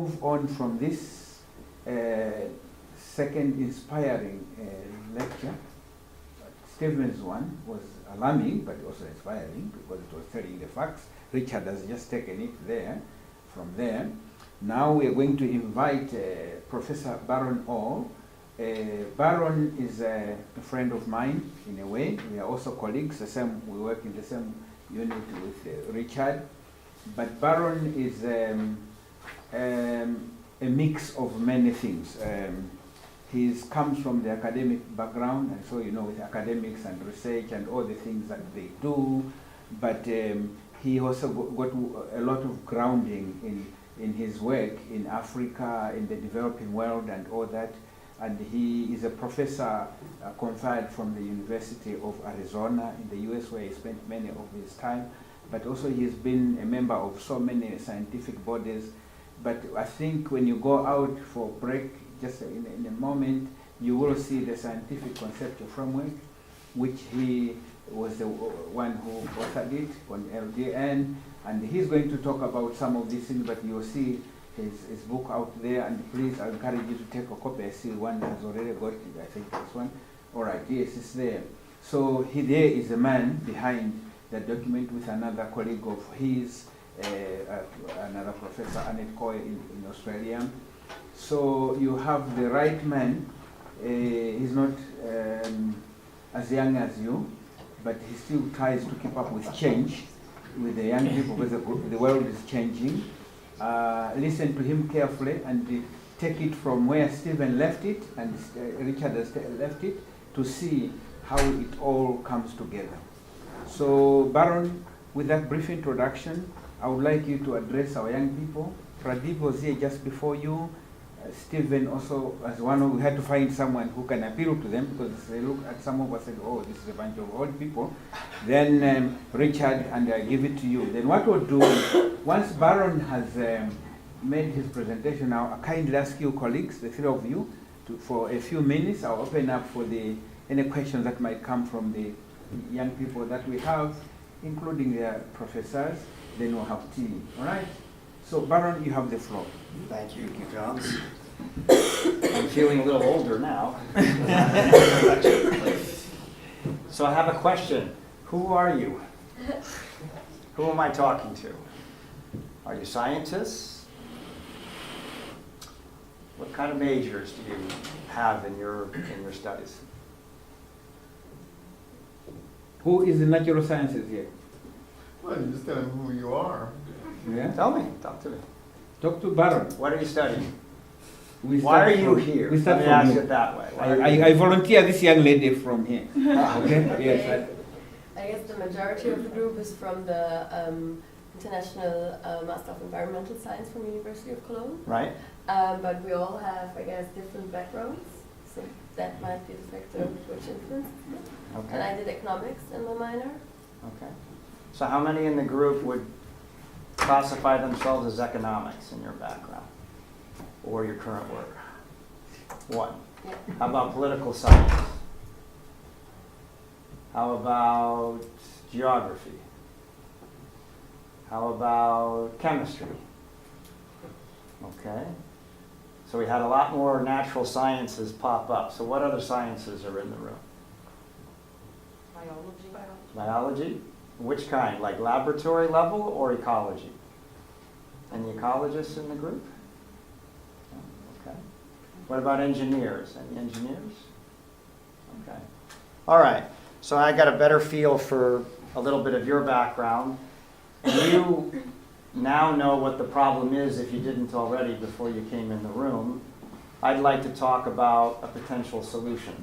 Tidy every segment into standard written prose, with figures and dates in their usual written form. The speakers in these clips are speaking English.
move on from this second inspiring lecture. Stephen's one was alarming, but also inspiring because it was telling the facts. Richard has just taken it there, from there. Now we are going to invite Professor Barron Orr. Barron is a friend of mine in a way. We are also colleagues. We work in the same unit with Richard. But Barron is a mix of many things. He comes from the academic background, and so with academics and research and all the things that they do. But he also got a lot of grounding in his work in Africa, in the developing world, and all that. And he is a professor conferred from the University of Arizona in the US, where he spent many of his time. But also he's been a member of so many scientific bodies. But I think when you go out for a break, just in a moment, you will see the scientific conceptual framework, which he was the one who authored it on LDN. And he's going to talk about some of these things, but you'll see his book out there. And please, I encourage you to take a copy. I see one has already got it, I think this one. All right, yes, it's there. So there is a man behind the document with another colleague of his, another professor, Annette Coy in Australia. So you have the right man. He's not as young as you, but he still tries to keep up with change with the young people because the world is changing. Listen to him carefully and take it from where Stephen left it and Richard has left it to see how it all comes together. So Barron, with that brief introduction, I would like you to address our young people. Pradeep was here just before you. Stephen also, as one of, we had to find someone who can appeal to them because they look at some of us and said, oh, this is a bunch of old people. Then Richard, and I give it to you. Then what we'll do, once Barron has made his presentation, now I kindly ask you colleagues, the three of you, for a few minutes, I'll open up for any questions that might come from the young people that we have, including their professors. Then we'll have tea, all right? So Barron, you have the floor. Thank you, John. I'm feeling a little older now. So I have a question. Who are you? Who am I talking to? Are you scientists? What kind of majors do you have in your studies? Who is the natural sciences here? Well, you just tell them who you are. Yeah? Tell me. Talk to me. Talk to Barron. What are you studying? Why are you here? Let me ask it that way. I volunteer this young lady from here. Okay? Yes. I guess the majority of the group is from the International Master of Environmental Science from University of Cologne. Right. But we all have, I guess, different backgrounds. So that might be the factor which influences it. Okay. And I did economics in my minor. Okay. So how many in the group would classify themselves as economics in your background or your current work? One. Yeah. How about political science? How about geography? How about chemistry? Okay. So we had a lot more natural sciences pop up. So what other sciences are in the room? Biology. Biology? Which kind? Like laboratory level or ecology? Any ecologists in the group? Okay. What about engineers? Any engineers? Okay. All right. So I got a better feel for a little bit of your background. And you now know what the problem is if you didn't already before you came in the room. I'd like to talk about a potential solution.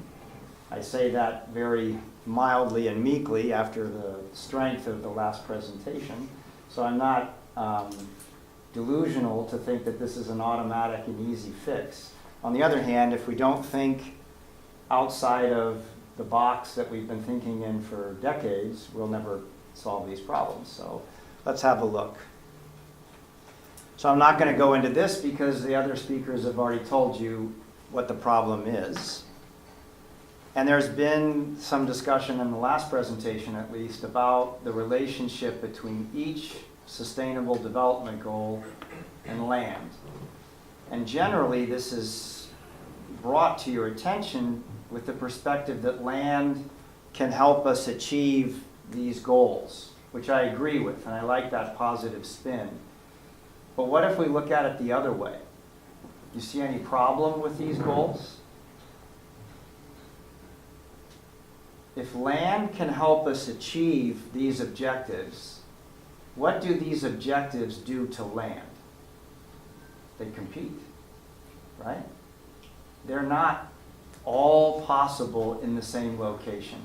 I say that very mildly and meekly after the strength of the last presentation. So I'm not delusional to think that this is an automatic and easy fix. On the other hand, if we don't think outside of the box that we've been thinking in for decades, we'll never solve these problems. So let's have a look. So I'm not going to go into this because the other speakers have already told you what the problem is. And there's been some discussion in the last presentation, at least, about the relationship between each sustainable development goal and land. And generally, this is brought to your attention with the perspective that land can help us achieve these goals, which I agree with, and I like that positive spin. But what if we look at it the other way? You see any problem with these goals? If land can help us achieve these objectives, what do these objectives do to land? They compete, right? They're not all possible in the same location.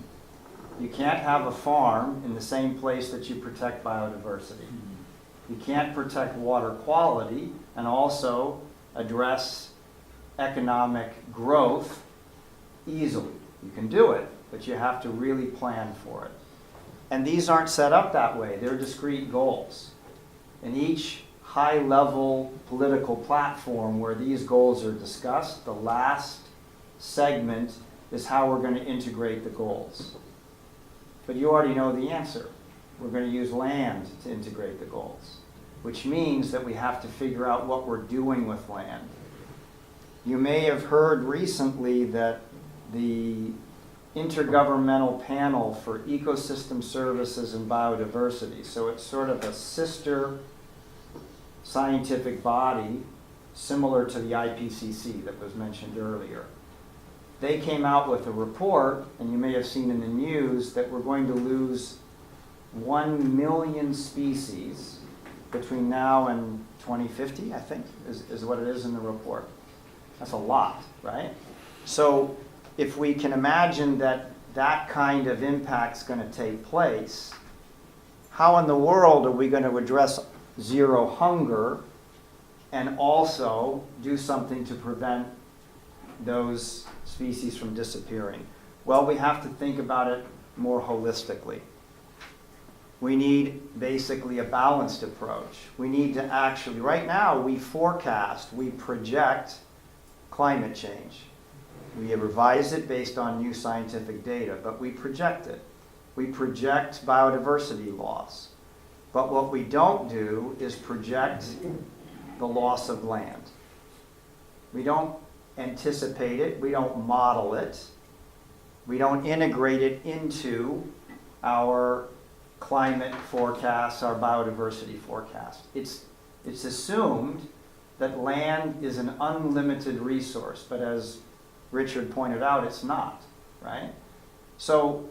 You can't have a farm in the same place that you protect biodiversity. You can't protect water quality and also address economic growth easily. You can do it, but you have to really plan for it. And these aren't set up that way. They're discrete goals. And each high-level political platform where these goals are discussed, the last segment is how we're going to integrate the goals. But you already know the answer. We're going to use land to integrate the goals, which means that we have to figure out what we're doing with land. You may have heard recently that the Intergovernmental Panel for Ecosystem Services and Biodiversity, so it's sort of a sister scientific body similar to the IPCC that was mentioned earlier. They came out with a report, and you may have seen in the news, that we're going to lose 1 million species between now and 2050, I think, is what it is in the report. That's a lot, right? So if we can imagine that that kind of impact's going to take place, how in the world are we going to address zero hunger and also do something to prevent those species from disappearing? Well, we have to think about it more holistically. We need basically a balanced approach. We need to actually, right now, we forecast, we project climate change. We revise it based on new scientific data, but we project it. We project biodiversity loss. But what we don't do is project the loss of land. We don't anticipate it. We don't model it. We don't integrate it into our climate forecasts, our biodiversity forecast. It's assumed that land is an unlimited resource, but as Richard pointed out, it's not, right? So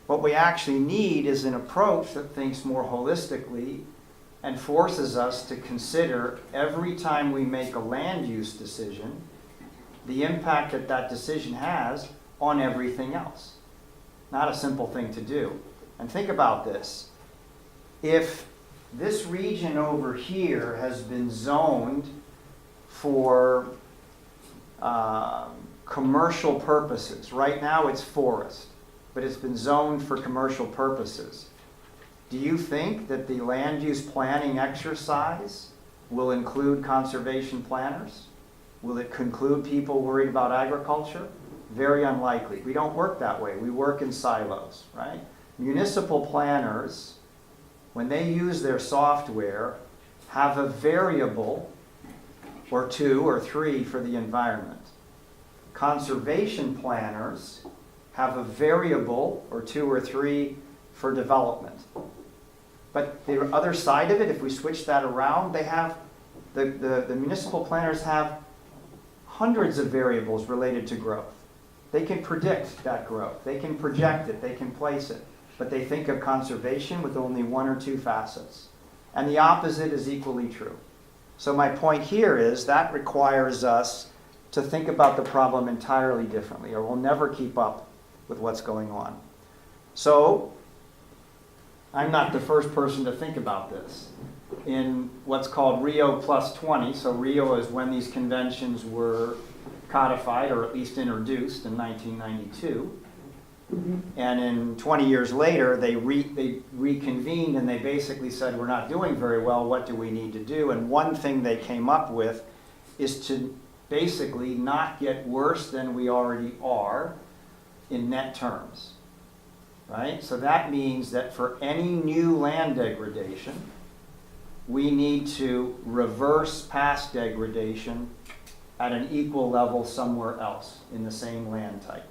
what we actually need is an approach that thinks more holistically and forces us to consider every time we make a land use decision, the impact that that decision has on everything else. Not a simple thing to do. And think about this. If this region over here has been zoned for commercial purposes, right now it's forest, but it's been zoned for commercial purposes, do you think that the land use planning exercise will include conservation planners? Will it conclude people worried about agriculture? Very unlikely. We don't work that way. We work in silos, right? Municipal planners, when they use their software, have a variable or 2 or 3 for the environment. Conservation planners have a variable or 2 or 3 for development. But the other side of it, if we switch that around, they have, the municipal planners have hundreds of variables related to growth. They can predict that growth. They can project it. They can place it. But they think of conservation with only 1 or 2 facets. And the opposite is equally true. So my point here is that requires us to think about the problem entirely differently, or we'll never keep up with what's going on. So I'm not the first person to think about this. In what's called Rio +20, so Rio is when these conventions were codified, or at least introduced in 1992. And in 20 years later, they reconvened and they basically said, we're not doing very well, what do we need to do? And one thing they came up with is to basically not get worse than we already are in net terms, right? So that means that for any new land degradation, we need to reverse past degradation at an equal level somewhere else in the same land type.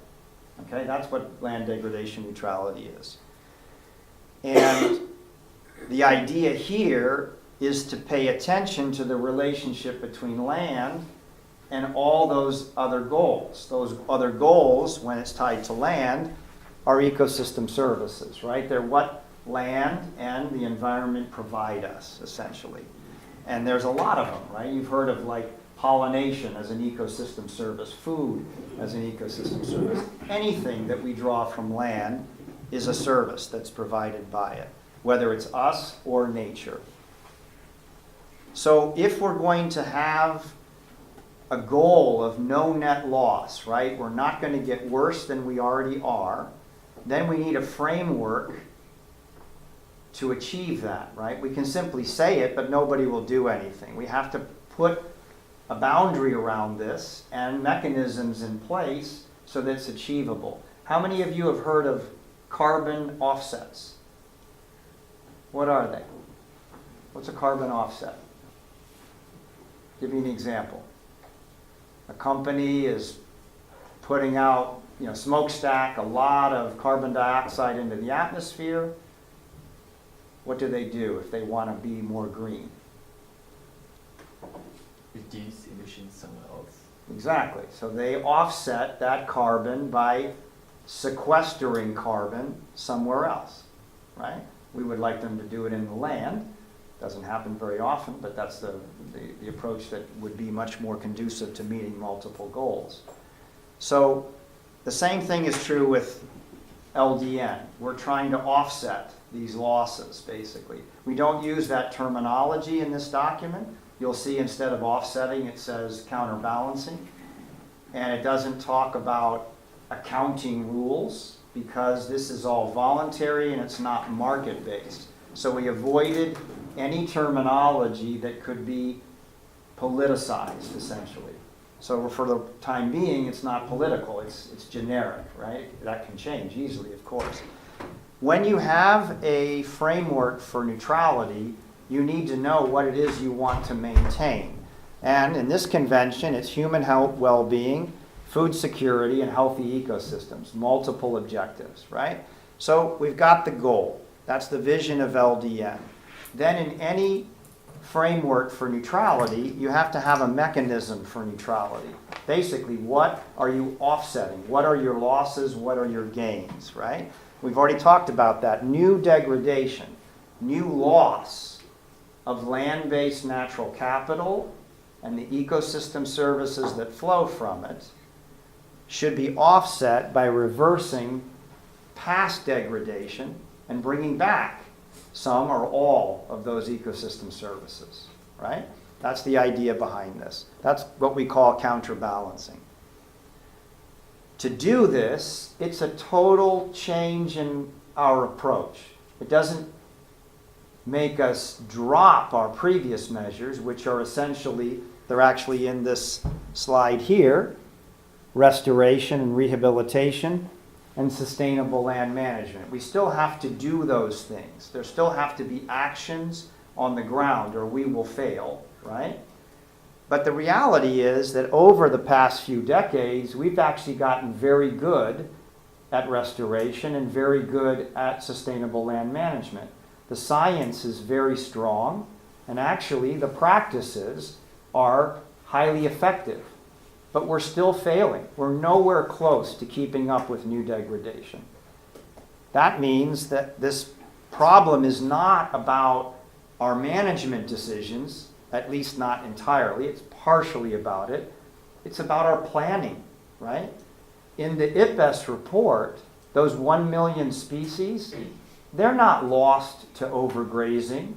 Okay, that's what land degradation neutrality is. And the idea here is to pay attention to the relationship between land and all those other goals. Those other goals, when it's tied to land, are ecosystem services, right? They're what land and the environment provide us, essentially. And there's a lot of them, right? You've heard of like pollination as an ecosystem service, food as an ecosystem service. Anything that we draw from land is a service that's provided by it, whether it's us or nature. So if we're going to have a goal of no net loss, right? We're not going to get worse than we already are. Then we need a framework to achieve that, right? We can simply say it, but nobody will do anything. We have to put a boundary around this and mechanisms in place so that it's achievable. How many of you have heard of carbon offsets? What are they? What's a carbon offset? Give me an example. A company is putting out, smokestack, a lot of carbon dioxide into the atmosphere. What do they do if they want to be more green? Reduce emissions somewhere else. Exactly. So they offset that carbon by sequestering carbon somewhere else, right? We would like them to do it in the land. Doesn't happen very often, but that's the approach that would be much more conducive to meeting multiple goals. So the same thing is true with LDN. We're trying to offset these losses, basically. We don't use that terminology in this document. You'll see instead of offsetting, it says counterbalancing. And it doesn't talk about accounting rules because this is all voluntary and it's not market-based. So we avoided any terminology that could be politicized, essentially. So for the time being, it's not political, it's generic, right? That can change easily, of course. When you have a framework for neutrality, you need to know what it is you want to maintain. And in this convention, it's human health, well-being, food security, and healthy ecosystems, multiple objectives, right? So we've got the goal. That's the vision of LDN. Then in any framework for neutrality, you have to have a mechanism for neutrality. Basically, what are you offsetting? What are your losses? What are your gains, right? We've already talked about that. New degradation, new loss of land-based natural capital and the ecosystem services that flow from it should be offset by reversing past degradation and bringing back some or all of those ecosystem services, right? That's the idea behind this. That's what we call counterbalancing. To do this, it's a total change in our approach. It doesn't make us drop our previous measures, which are essentially, they're actually in this slide here, restoration and rehabilitation, and sustainable land management. We still have to do those things. There still have to be actions on the ground or we will fail, right? But the reality is that over the past few decades, we've actually gotten very good at restoration and very good at sustainable land management. The science is very strong, and actually the practices are highly effective. But we're still failing. We're nowhere close to keeping up with new degradation. That means that this problem is not about our management decisions, at least not entirely. It's partially about it. It's about our planning, right? In the IPBES report, those 1 million species, they're not lost to overgrazing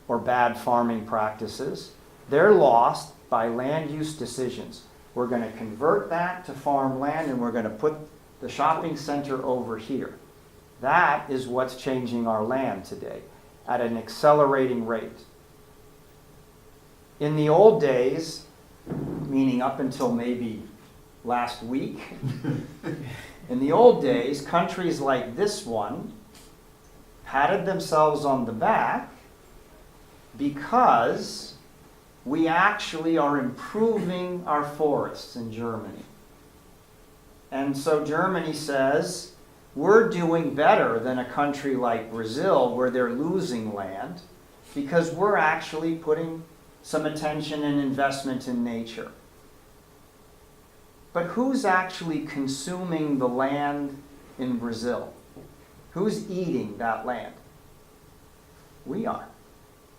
or bad farming practices. They're lost by land use decisions. We're going to convert that to farmland and we're going to put the shopping center over here. That is what's changing our land today at an accelerating rate. In the old days, meaning up until maybe last week, in the old days, countries like this one patted themselves on the back because we actually are improving our forests in Germany. And so Germany says, we're doing better than a country like Brazil where they're losing land because we're actually putting some attention and investment in nature. But who's actually consuming the land in Brazil? Who's eating that land? We are,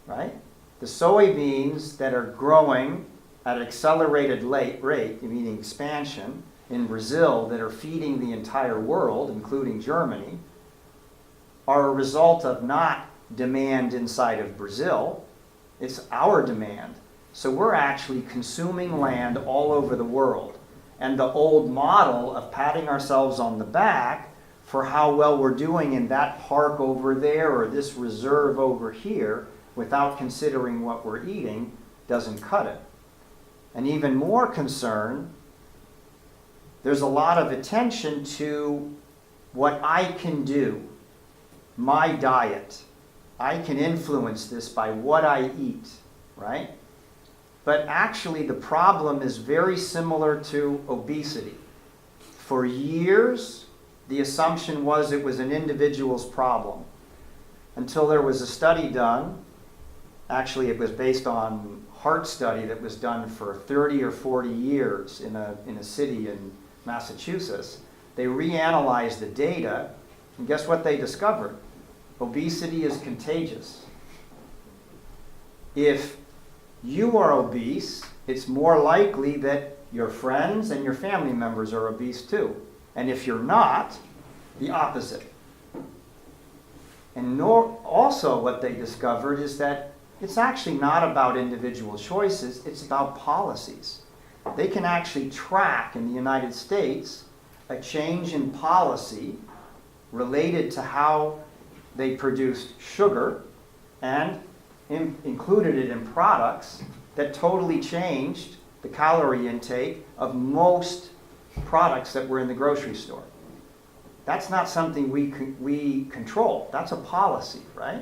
right? The soybeans that are growing at an accelerated rate, meaning expansion, in Brazil that are feeding the entire world, including Germany, are a result of not demand inside of Brazil. It's our demand. So we're actually consuming land all over the world. And the old model of patting ourselves on the back for how well we're doing in that park over there or this reserve over here without considering what we're eating doesn't cut it. And even more concern, there's a lot of attention to what I can do, my diet. I can influence this by what I eat, right? But actually the problem is very similar to obesity. For years, the assumption was it was an individual's problem until there was a study done. Actually, it was based on heart study that was done for 30 or 40 years in a city in Massachusetts. They reanalyzed the data, and guess what they discovered? Obesity is contagious. If you are obese, it's more likely that your friends and your family members are obese too. And if you're not, the opposite. And also what they discovered is that it's actually not about individual choices, it's about policies. They can actually track in the United States a change in policy related to how they produced sugar and included it in products that totally changed the calorie intake of most products that were in the grocery store. That's not something we control. That's a policy, right?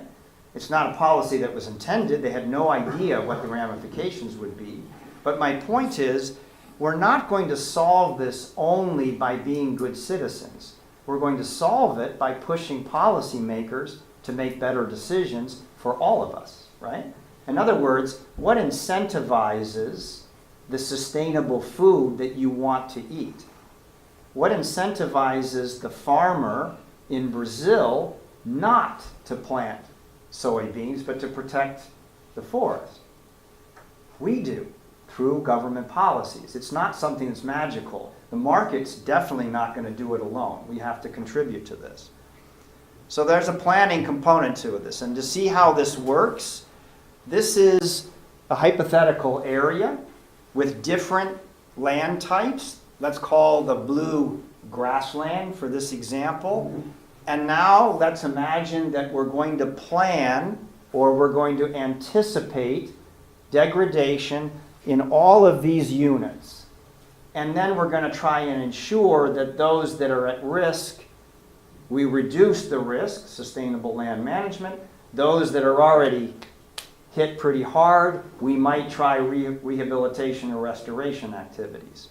It's not a policy that was intended. They had no idea what the ramifications would be. But my point is, we're not going to solve this only by being good citizens. We're going to solve it by pushing policymakers to make better decisions for all of us, right? In other words, what incentivizes the sustainable food that you want to eat? What incentivizes the farmer in Brazil not to plant soybeans, but to protect the forest? We do, through government policies. It's not something that's magical. The market's definitely not going to do it alone. We have to contribute to this. So there's a planning component to this. And to see how this works, this is a hypothetical area with different land types. Let's call the blue grassland for this example. And now let's imagine that we're going to plan or we're going to anticipate degradation in all of these units. And then we're going to try and ensure that those that are at risk, we reduce the risk, sustainable land management. Those that are already hit pretty hard, we might try rehabilitation or restoration activities.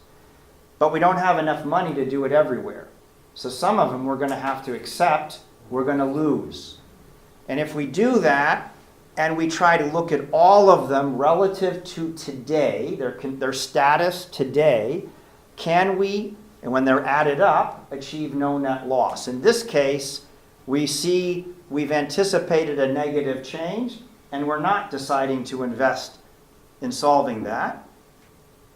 But we don't have enough money to do it everywhere. So some of them we're going to have to accept we're going to lose. And if we do that, and we try to look at all of them relative to today, their status today, can we, and when they're added up, achieve no net loss? In this case, we see we've anticipated a negative change, and we're not deciding to invest in solving that.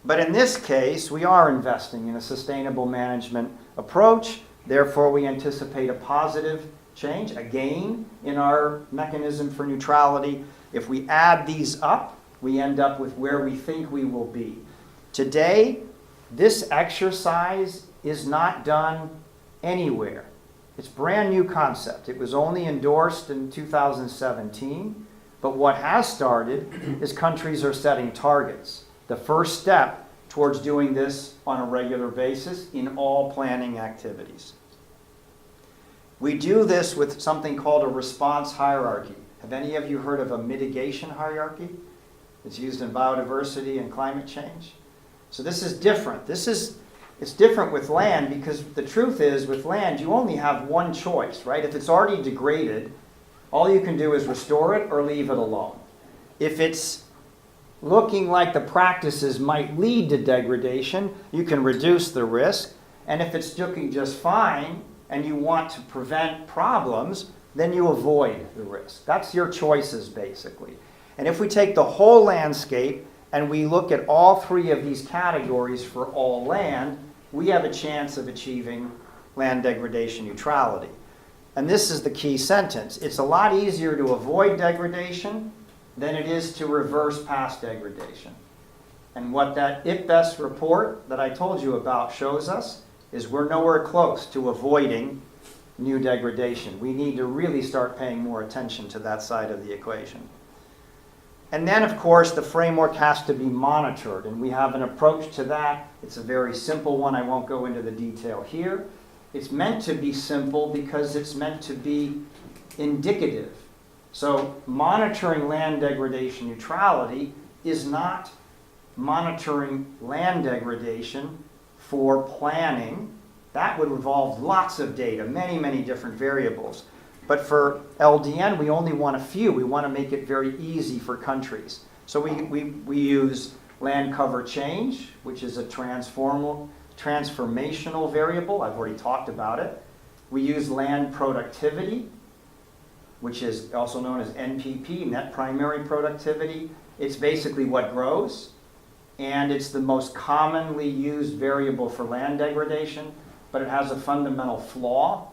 But in this case, we are investing in a sustainable management approach. Therefore, we anticipate a positive change, a gain in our mechanism for neutrality. If we add these up, we end up with where we think we will be. Today, this exercise is not done anywhere. It's a brand new concept. It was only endorsed in 2017. But what has started is countries are setting targets. The first step towards doing this on a regular basis in all planning activities. We do this with something called a response hierarchy. Have any of you heard of a mitigation hierarchy? It's used in biodiversity and climate change. So this is different. It's different with land because the truth is with land you only have one choice, right? If it's already degraded, all you can do is restore it or leave it alone. If it's looking like the practices might lead to degradation, you can reduce the risk. And if it's looking just fine and you want to prevent problems, then you avoid the risk. That's your choices, basically. And if we take the whole landscape and we look at all three of these categories for all land, we have a chance of achieving land degradation neutrality. And this is the key sentence. It's a lot easier to avoid degradation than it is to reverse past degradation. And what that IPBES report that I told you about shows us is we're nowhere close to avoiding new degradation. We need to really start paying more attention to that side of the equation. And then, of course, the framework has to be monitored, and we have an approach to that. It's a very simple one. I won't go into the detail here. It's meant to be simple because it's meant to be indicative. So monitoring land degradation neutrality is not monitoring land degradation for planning. That would involve lots of data, many, many different variables. But for LDN, we only want a few. We want to make it very easy for countries. So we use land cover change, which is a transformational variable. I've already talked about it. We use land productivity, which is also known as NPP, net primary productivity. It's basically what grows, and it's the most commonly used variable for land degradation, but it has a fundamental flaw.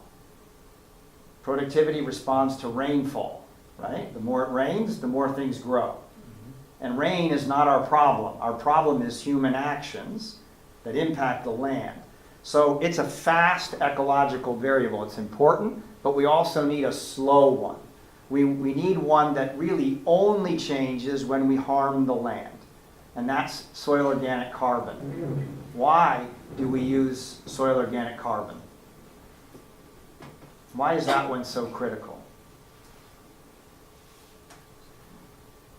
Productivity responds to rainfall, right? The more it rains, the more things grow. And rain is not our problem. Our problem is human actions that impact the land. So it's a fast ecological variable. It's important, but we also need a slow one. We need one that really only changes when we harm the land, and that's soil organic carbon. Why do we use soil organic carbon? Why is that one so critical?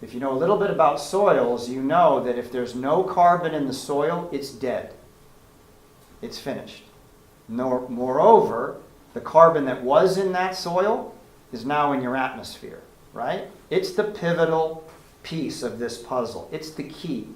If you know a little bit about soils, you know that if there's no carbon in the soil, it's dead. It's finished. Moreover, the carbon that was in that soil is now in your atmosphere, right? It's the pivotal piece of this puzzle. It's the key.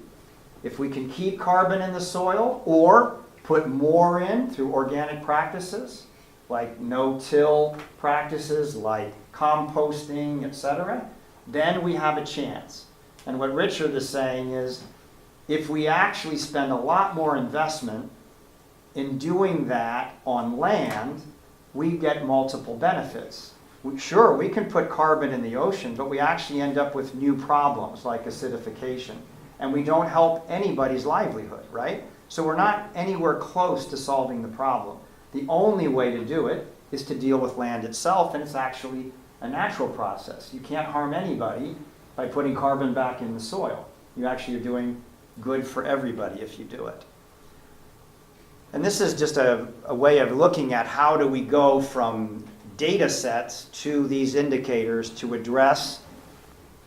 If we can keep carbon in the soil or put more in through organic practices, like no-till practices, like composting, etc., then we have a chance. And what Richard is saying is, if we actually spend a lot more investment in doing that on land, we get multiple benefits. Sure, we can put carbon in the ocean, but we actually end up with new problems like acidification. And we don't help anybody's livelihood, right? So we're not anywhere close to solving the problem. The only way to do it is to deal with land itself, and it's actually a natural process. You can't harm anybody by putting carbon back in the soil. You actually are doing good for everybody if you do it. And this is just a way of looking at how do we go from data sets to these indicators to address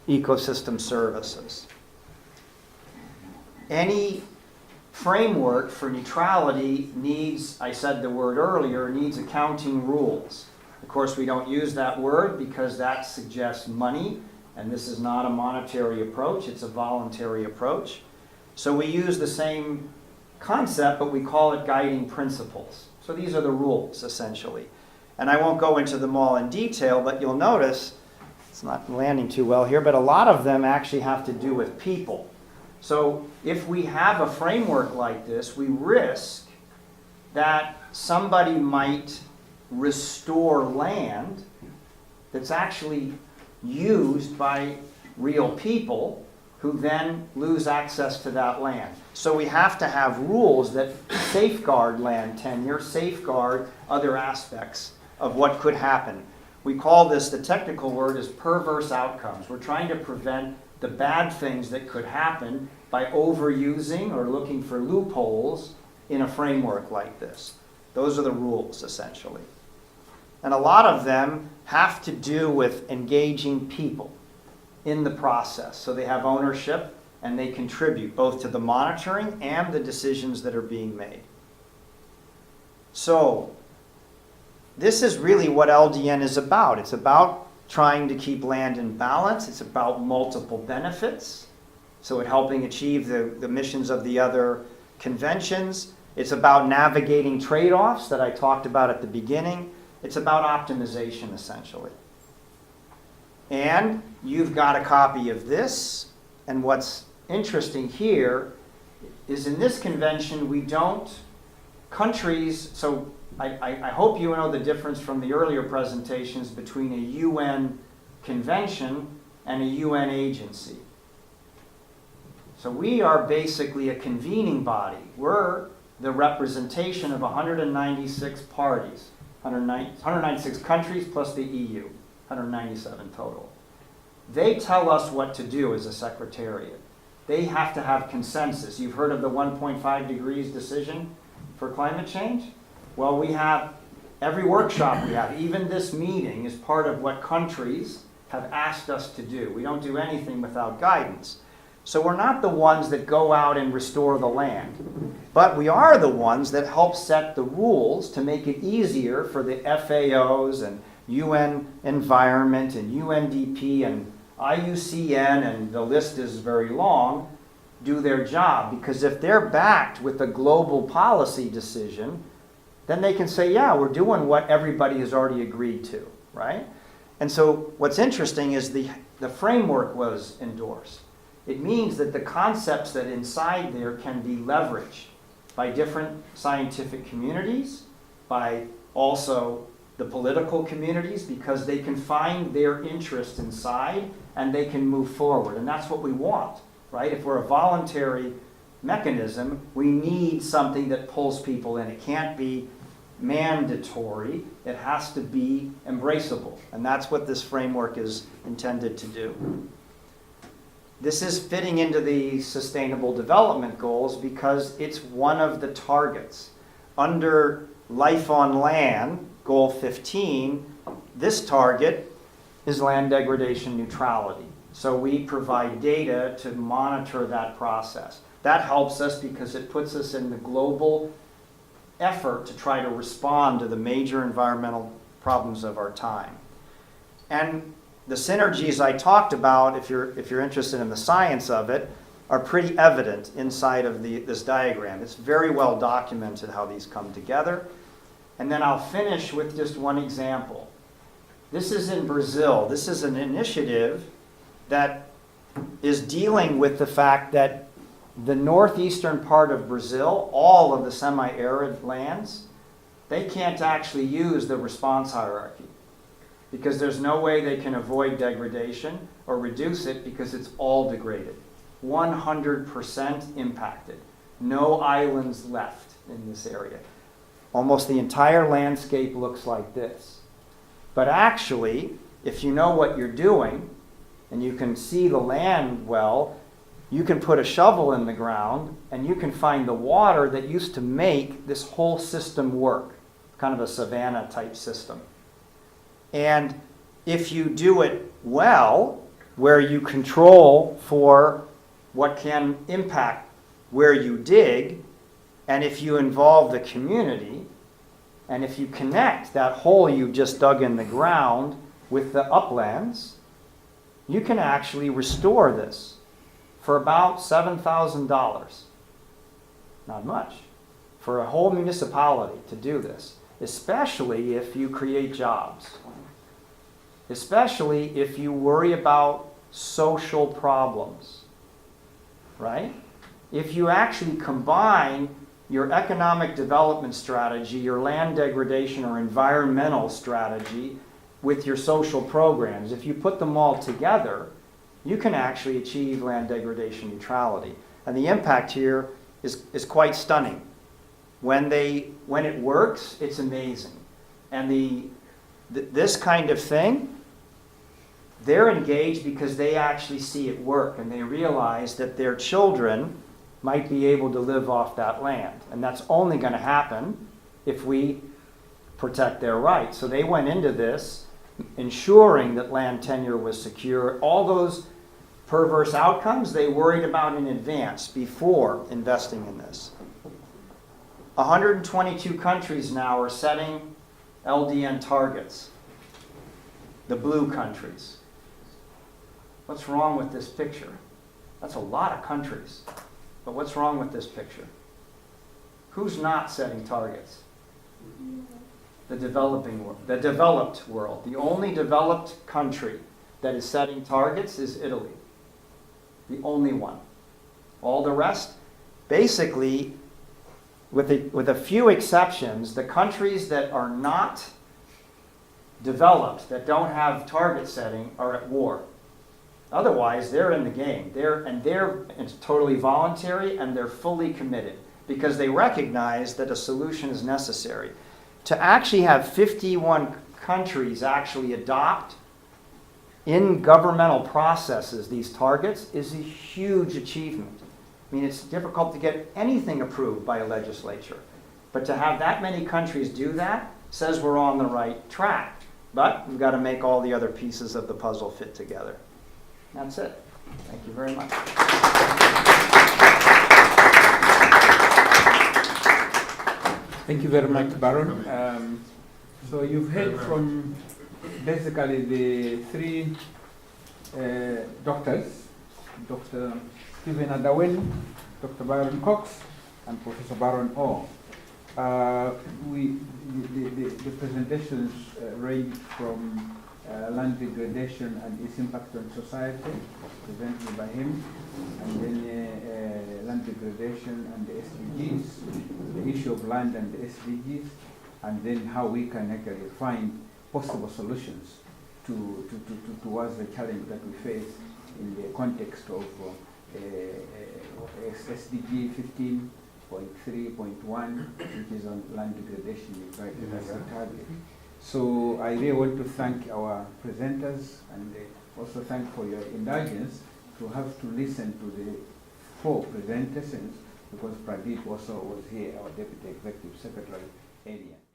ecosystem services. Any framework for neutrality needs, I said the word earlier, needs accounting rules. Of course, we don't use that word because that suggests money, and this is not a monetary approach, it's a voluntary approach. So we use the same concept, but we call it guiding principles. So these are the rules, essentially. And I won't go into them all in detail, but you'll notice, it's not landing too well here, but a lot of them actually have to do with people. So if we have a framework like this, we risk that somebody might restore land that's actually used by real people who then lose access to that land. So we have to have rules that safeguard land tenure, safeguard other aspects of what could happen. We call this, the technical word is perverse outcomes. We're trying to prevent the bad things that could happen by overusing or looking for loopholes in a framework like this. Those are the rules, essentially. And a lot of them have to do with engaging people in the process. So they have ownership and they contribute both to the monitoring and the decisions that are being made. So this is really what LDN is about. It's about trying to keep land in balance. It's about multiple benefits. So it's helping achieve the missions of the other conventions. It's about navigating trade-offs that I talked about at the beginning. It's about optimization, essentially. And you've got a copy of this. And what's interesting here is in this convention, we don't, countries, so I hope you know the difference from the earlier presentations between a UN convention and a UN agency. So we are basically a convening body. We're the representation of 196 parties, 196 countries plus the EU, 197 total. They tell us what to do as a secretariat. They have to have consensus. You've heard of the 1.5 degrees decision for climate change? Well, we have every workshop we have, even this meeting is part of what countries have asked us to do. We don't do anything without guidance. So we're not the ones that go out and restore the land, but we are the ones that help set the rules to make it easier for the FAOs and UN Environment and UNDP and IUCN, and the list is very long, do their job. Because if they're backed with a global policy decision, then they can say, yeah, we're doing what everybody has already agreed to, right? And so what's interesting is the framework was endorsed. It means that the concepts that inside there can be leveraged by different scientific communities, by also the political communities, because they can find their interest inside and they can move forward. And that's what we want, right? If we're a voluntary mechanism, we need something that pulls people in. It can't be mandatory. It has to be embraceable. And that's what this framework is intended to do. This is fitting into the Sustainable Development Goals because it's one of the targets. Under Life on Land, Goal 15, this target is land degradation neutrality. So we provide data to monitor that process. That helps us because it puts us in the global effort to try to respond to the major environmental problems of our time. And the synergies I talked about, if you're interested in the science of it, are pretty evident inside of this diagram. It's very well documented how these come together. And then I'll finish with just one example. This is in Brazil. This is an initiative that is dealing with the fact that the northeastern part of Brazil, all of the semi-arid lands, they can't actually use the response hierarchy because there's no way they can avoid degradation or reduce it because it's all degraded. 100% impacted. No islands left in this area. Almost the entire landscape looks like this. But actually, if you know what you're doing and you can see the land well, you can put a shovel in the ground and you can find the water that used to make this whole system work, kind of a savanna type system. And if you do it well, where you control for what can impact where you dig, and if you involve the community, and if you connect that hole you just dug in the ground with the uplands, you can actually restore this for about $7,000. Not much. For a whole municipality to do this, especially if you create jobs. Especially if you worry about social problems, right? If you actually combine your economic development strategy, your land degradation or environmental strategy with your social programs, if you put them all together, you can actually achieve land degradation neutrality. And the impact here is quite stunning. When it works, it's amazing. And this kind of thing, they're engaged because they actually see it work and they realize that their children might be able to live off that land. And that's only going to happen if we protect their rights. So they went into this ensuring that land tenure was secure. All those perverse outcomes they worried about in advance before investing in this. 122 countries now are setting LDN targets. The blue countries. What's wrong with this picture? That's a lot of countries. But what's wrong with this picture? Who's not setting targets? The developing world, the developed world. The only developed country that is setting targets is Italy. The only one. All the rest, basically, with a few exceptions, the countries that are not developed, that don't have target setting, are at war. Otherwise, they're in the game. It's totally voluntary, and they're fully committed because they recognize that a solution is necessary. To actually have 51 countries actually adopt in governmental processes these targets is a huge achievement. I mean, it's difficult to get anything approved by a legislature. But to have that many countries do that says we're on the right track. But we've got to make all the other pieces of the puzzle fit together. That's it. Thank you very much. Thank you very much, Barron. So you've heard from basically the three doctors, Dr. Stephen Adawen, Dr. Byron Cox, and Professor Barron Orr. The presentations range from land degradation and its impact on society, presented by him, and then land degradation and the SDGs, the issue of land and the SDGs, and then how we can actually find possible solutions towards the challenge that we face in the context of SDG 15.3.1, which is on land degradation, right? That's the target. So I really want to thank our presenters and also thank for your indulgence to have to listen to the 4 presentations because Pradeep also was here, our Deputy Executive Secretary, alien.